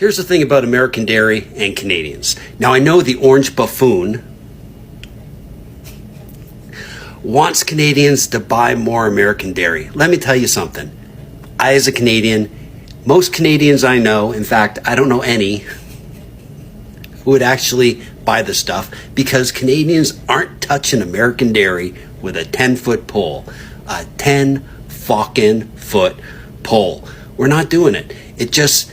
Here's the thing about American dairy and Canadians. Now, I know the orange buffoon wants Canadians to buy more American dairy. Let me tell you something. I, as a Canadian, most Canadians I know, in fact, I don't know any, who would actually buy the stuff because Canadians aren't touching American dairy with a 10-foot pole. A 10 fucking foot pole. We're not doing it. It just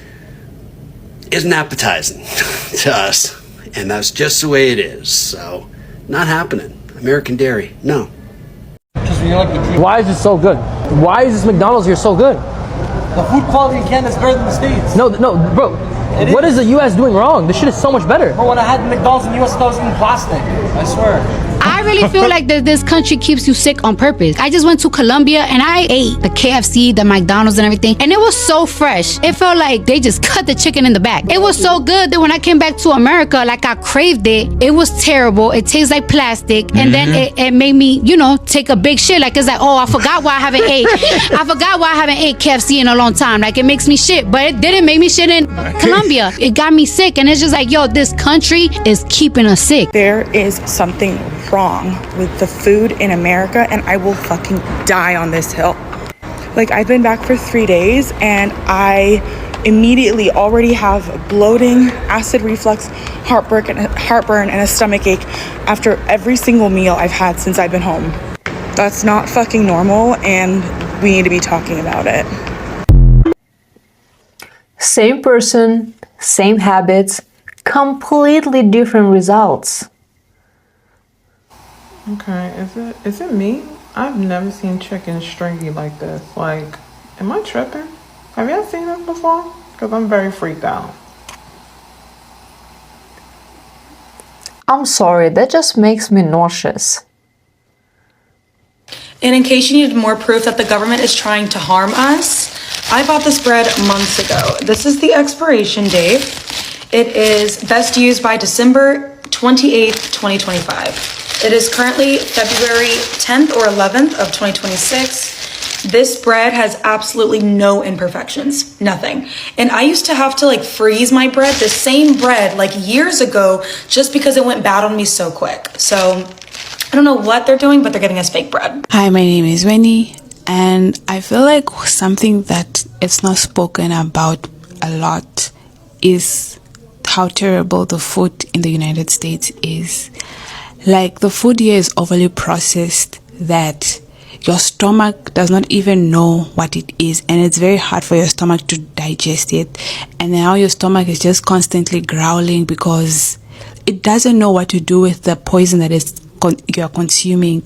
isn't appetizing to us. And that's just the way it is. So, not happening. American dairy, no. Why is it so good? Why is this McDonald's here so good? The food quality in Canada is better than the States. No, bro. What is the U.S. doing wrong? This shit is so much better. Bro, when I had McDonald's in the U.S., I was eating plastic. I swear. I really feel like this country keeps you sick on purpose. I just went to Colombia and I ate the KFC, the McDonald's and everything. And it was so fresh. It felt like they just cut the chicken in the back. It was so good that when I came back to America, like I craved it. It was terrible. It tastes like plastic. And then it made me, take a big shit. Like, it's like, oh, I forgot why I haven't ate KFC in a long time. Like, it makes me shit. But it didn't make me shit in Colombia. It got me sick. And it's just like, yo, this country is keeping us sick. There is something wrong with the food in America, and I will fucking die on this hill. Like, I've been back for 3 days and I immediately already have bloating, acid reflux, heartburn, and a stomach ache after every single meal I've had since I've been home. That's not fucking normal, and we need to be talking about it. Same person, same habits, completely different results. Okay, is it me? I've never seen chicken stringy like this. Like, am I tripping? Have y'all seen this before? Because I'm very freaked out. I'm sorry, that just makes me nauseous. And in case you needed more proof that the government is trying to harm us, I bought this bread months ago. This is the expiration date. It is best used by December 28th, 2025. It is currently February 10th or 11th of 2026. This bread has absolutely no imperfections, nothing. And I used to have to freeze my bread, the same bread years ago, just because it went bad on me so quick. So I don't know what they're doing, but they're getting us fake bread. Hi, my name is Winnie, and I feel like something that it's not spoken about a lot is how terrible the food in the United States is. Like, the food here is overly processed that your stomach does not even know what it is, and it's very hard for your stomach to digest it. And now your stomach is just constantly growling because it doesn't know what to do with the poison that you're consuming.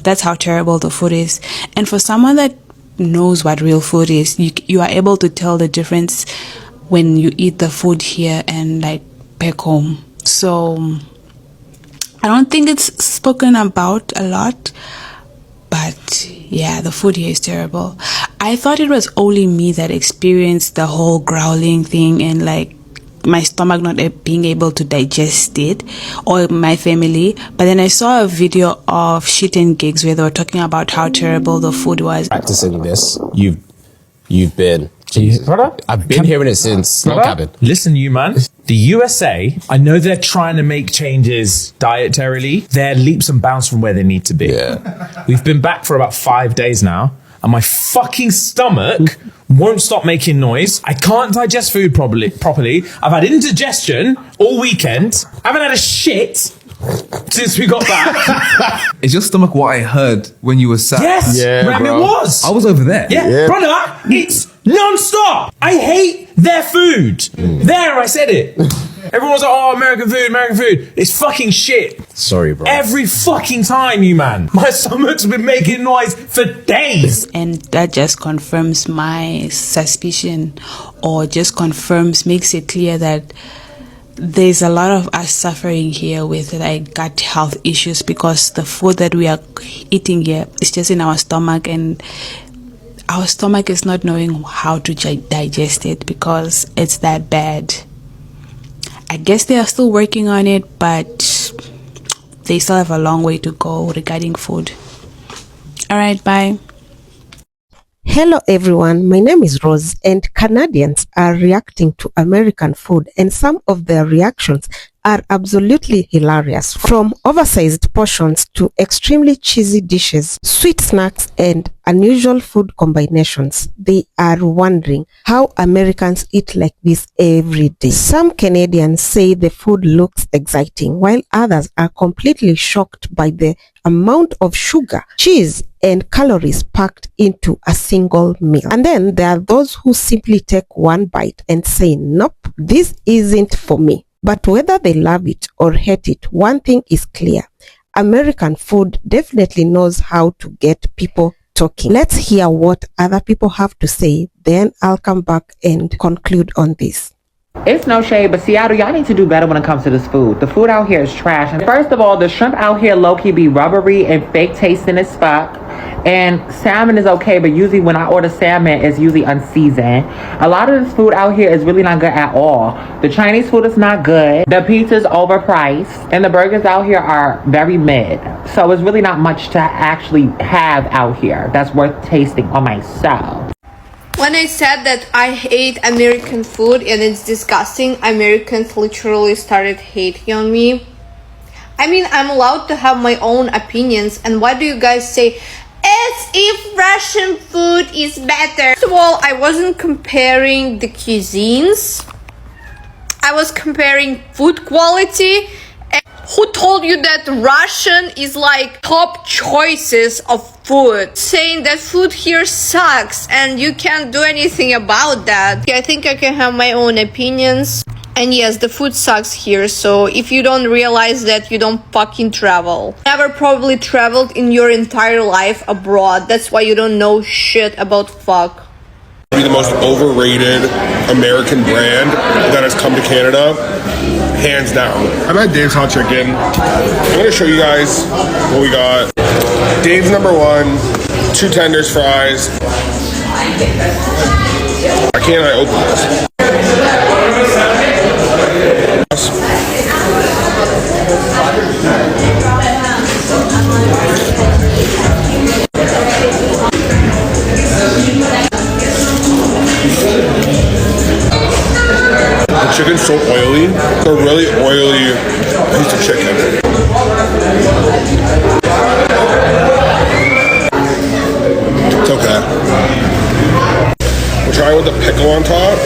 That's how terrible the food is. And for someone that knows what real food is, you are able to tell the difference when you eat the food here and back home. So I don't think it's spoken about a lot, but yeah, the food here is terrible. I thought it was only me that experienced the whole growling thing and my stomach not being able to digest it, or my family. But then I saw a video of Shit and Gigs where they were talking about how terrible the food was. Practicing this, you've been. Brother? I've been hearing it since not cabin. Listen, you man. The USA, I know they're trying to make changes dietarily. They're leaps and bounds from where they need to be. Yeah. We've been back for about 5 days now, and my fucking stomach won't stop making noise. I can't digest food properly. I've had indigestion all weekend. I haven't had a shit since we got back. Is your stomach what I heard when you were sat? Yes, it was. I was over there. Yeah. Brother, it's non-stop. I hate their food. There, I said it. Everyone's like, oh, American food. It's fucking shit. Sorry, bro. Every fucking time, you man. My stomach's been making noise for days. And that just confirms my suspicion, or just makes it clear that there's a lot of us suffering here with gut health issues because the food that we are eating here is just in our stomach, and our stomach is not knowing how to digest it because it's that bad. I guess they are still working on it, but they still have a long way to go regarding food. All right, bye. Hello everyone, my name is Rose and Canadians are reacting to American food and some of their reactions are absolutely hilarious. From oversized portions to extremely cheesy dishes, sweet snacks and unusual food combinations, they are wondering how Americans eat like this every day. Some Canadians say the food looks exciting while others are completely shocked by the amount of sugar, cheese and calories packed into a single meal. And then there are those who simply take one bite and say, nope, this isn't for me. But whether they love it or hate it, one thing is clear. American food definitely knows how to get people talking. Let's hear what other people have to say, then I'll come back and conclude on this. It's no shade, but Seattle, y'all need to do better when it comes to this food. The food out here is trash. And first of all, the shrimp out here low-key be rubbery and fake tasting as fuck. And salmon is okay, but usually when I order salmon, it's usually unseasoned. A lot of this food out here is really not good at all. The Chinese food is not good. The pizza's overpriced. And the burgers out here are very mid. So it's really not much to actually have out here that's worth tasting on myself. When I said that I hate American food and it's disgusting, Americans literally started hating on me. I mean, I'm allowed to have my own opinions, and why do you guys say, as if Russian food is better? First of all, I wasn't comparing the cuisines. I was comparing food quality. And who told you that Russian is like top choices of food? Saying that food here sucks and you can't do anything about that. I think I can have my own opinions. And yes, the food sucks here, so if you don't realize that, you don't fucking travel. Never probably traveled in your entire life abroad. That's why you don't know shit about fuck. Be the most overrated American brand that has come to Canada, hands down. I'm at Dave's Hot Chicken. I'm gonna show you guys what we got. Dave's number one, 2 tenders, fries. Why can't I open this? The chicken's so oily. It's a really oily piece of chicken. It's okay. We'll try it with the pickle on top.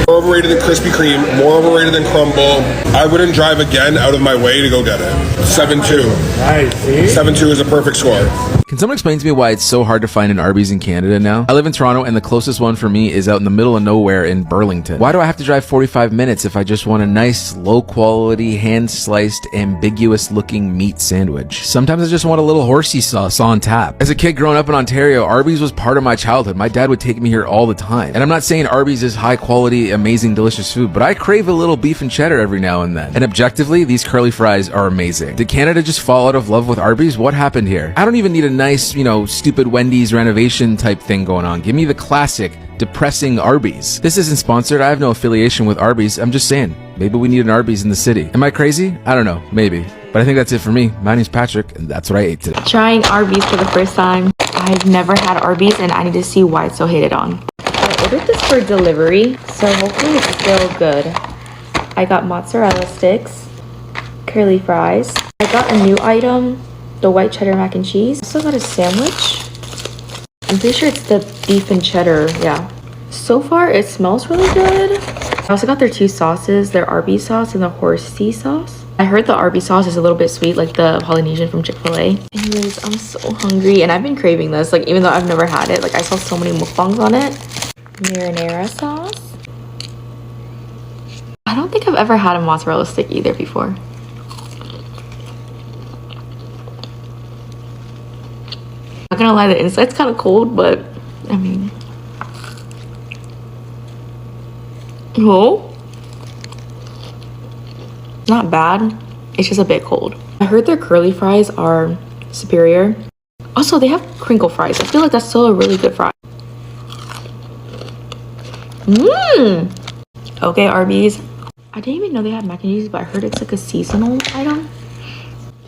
More overrated than Krispy Kreme, more overrated than Crumble. I wouldn't drive again out of my way to go get it. 7-2. Nice. 7-2 is a perfect score. Can someone explain to me why it's so hard to find an Arby's in Canada now? I live in Toronto and the closest one for me is out in the middle of nowhere in Burlington. Why do I have to drive 45 minutes if I just want a nice, low-quality, hand-sliced, ambiguous-looking meat sandwich? Sometimes I just want a little horsey sauce on tap. As a kid growing up in Ontario, Arby's was part of my childhood. My dad would take me here all the time. And I'm not saying Arby's is high-quality, amazing, delicious food, but I crave a little beef and cheddar every now and then. And objectively, these curly fries are amazing. Did Canada just fall out of love with Arby's? What happened here? I don't even need a nice, stupid Wendy's renovation type thing going on. Give me the classic, depressing Arby's. This isn't sponsored. I have no affiliation with Arby's. I'm just saying, maybe we need an Arby's in the city. Am I crazy? I don't know. Maybe. But I think that's it for me. My name's Patrick, and that's what I ate today. Trying Arby's for the first time. I've never had Arby's, and I need to see why it's so hated on. I ordered this for delivery, so hopefully it's still good. I got mozzarella sticks, curly fries. I got a new item, the white cheddar mac and cheese. I also got a sandwich. I'm pretty sure it's the beef and cheddar, yeah. So far, it smells really good. I also got their 2 sauces, their Arby's sauce and the horsey sauce. I heard the Arby's sauce is a little bit sweet, like the Polynesian from Chick-fil-A. Anyways, I'm so hungry, and I've been craving this, even though I've never had it. I saw so many mukbangs on it. Marinara sauce. I don't think I've ever had a mozzarella stick either before. Not gonna lie, the inside's kind of cold, but I mean, oh, not bad. It's just a bit cold. I heard their curly fries are superior. Also, they have crinkle fries. I feel like that's still a really good fry. Okay, Arby's. I didn't even know they had mac and cheese, but I heard it's like a seasonal item.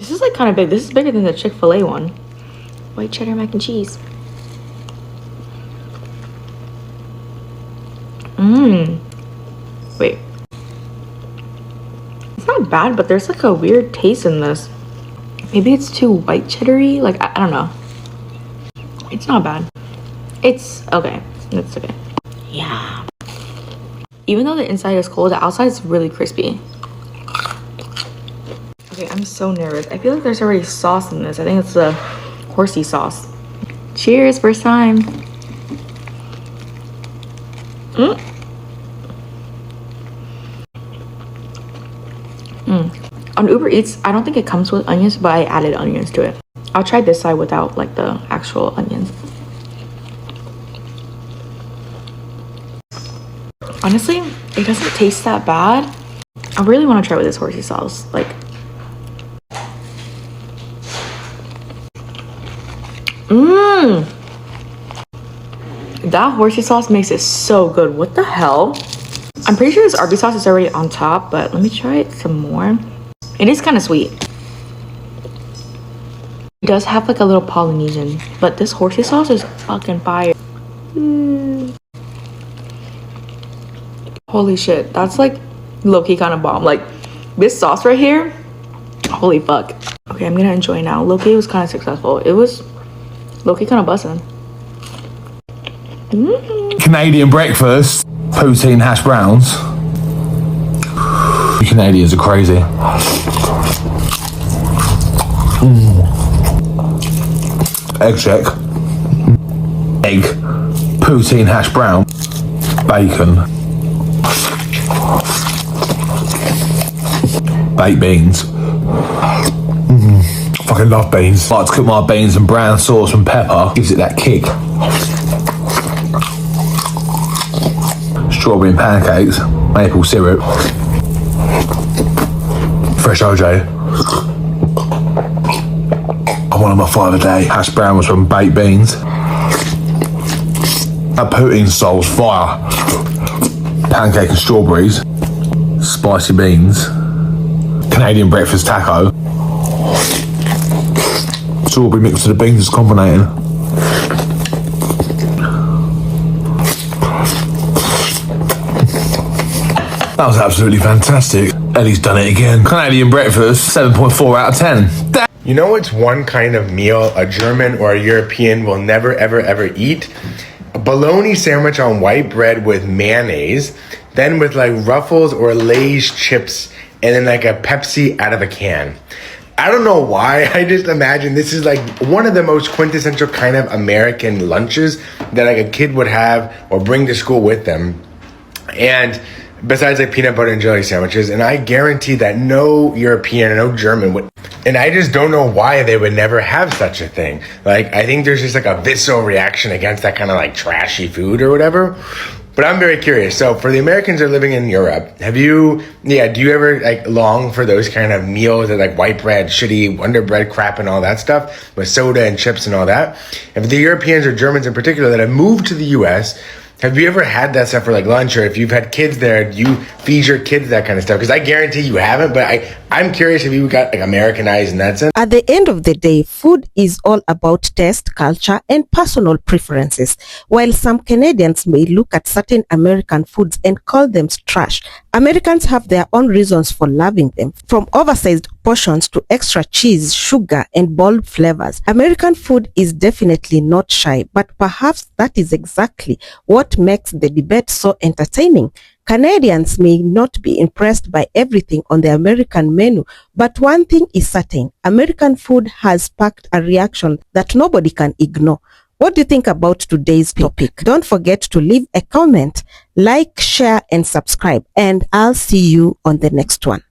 This is like kind of big. This is bigger than the Chick-fil-A one. White cheddar mac and cheese. Wait. It's not bad, but there's like a weird taste in this. Maybe it's too white cheddary. Like, I don't know. It's not bad. It's okay. It's okay. Yeah. Even though the inside is cold, the outside is really crispy. Okay, I'm so nervous. I feel like there's already sauce in this. I think it's the horsey sauce. Cheers, first time. On Uber Eats, I don't think it comes with onions, but I added onions to it. I'll try this side without like the actual onions. Honestly, it doesn't taste that bad. I really want to try with this horsey sauce. Like, that horsey sauce makes it so good. What the hell? I'm pretty sure this Arby's sauce is already on top, but let me try it some more. It is kind of sweet. It does have like a little Polynesian, but this horsey sauce is fucking fire. Holy shit, that's like low-key kind of bomb. Like, this sauce right here, holy fuck. Okay, I'm gonna enjoy now. Low-key was kind of successful. It was low-key kind of bussin'. Canadian breakfast, poutine hash browns. You Canadians are crazy. Egg check. Egg. Poutine hash brown. Bacon. Baked beans. Fucking love beans. I like to cook my beans in brown sauce and pepper. Gives it that kick. Strawberry and pancakes. Maple syrup. Fresh OJ. I wanted my 5 a day. Hash browns from baked beans. That poutine sauce, fire. Pancake and strawberries. Spicy beans. Canadian breakfast taco. Strawberry mixed with the beans is combinating. That was absolutely fantastic. Ellie's done it again. Canadian breakfast, 7.4 out of 10. You know what's one kind of meal a German or a European will never ever ever eat? A bologna sandwich on white bread with mayonnaise, then with like Ruffles or Lay's chips, and then like a Pepsi out of a can. I don't know why, I just imagine this is like one of the most quintessential kind of American lunches that like a kid would have or bring to school with them. And besides like peanut butter and jelly sandwiches, and I guarantee that no European or no German would, and I just don't know why they would never have such a thing. Like, I think there's just like a visceral reaction against that kind of like trashy food or whatever. But I'm very curious. So for the Americans that are living in Europe, do you ever like long for those kind of meals that like white bread, shitty Wonder Bread crap and all that stuff with soda and chips and all that? And for the Europeans or Germans in particular that have moved to the US, have you ever had that stuff for like lunch, or if you've had kids there, do you feed your kids that kind of stuff? Because I guarantee you haven't, but I'm curious if you got like Americanized in that sense. At the end of the day, food is all about taste, culture, and personal preferences. While some Canadians may look at certain American foods and call them trash, Americans have their own reasons for loving them. From oversized portions to extra cheese, sugar, and bold flavors, American food is definitely not shy, but perhaps that is exactly what makes the debate so entertaining. Canadians may not be impressed by everything on the American menu, but one thing is certain: American food has sparked a reaction that nobody can ignore. What do you think about today's topic? Don't forget to leave a comment, like, share, and subscribe, and I'll see you on the next one.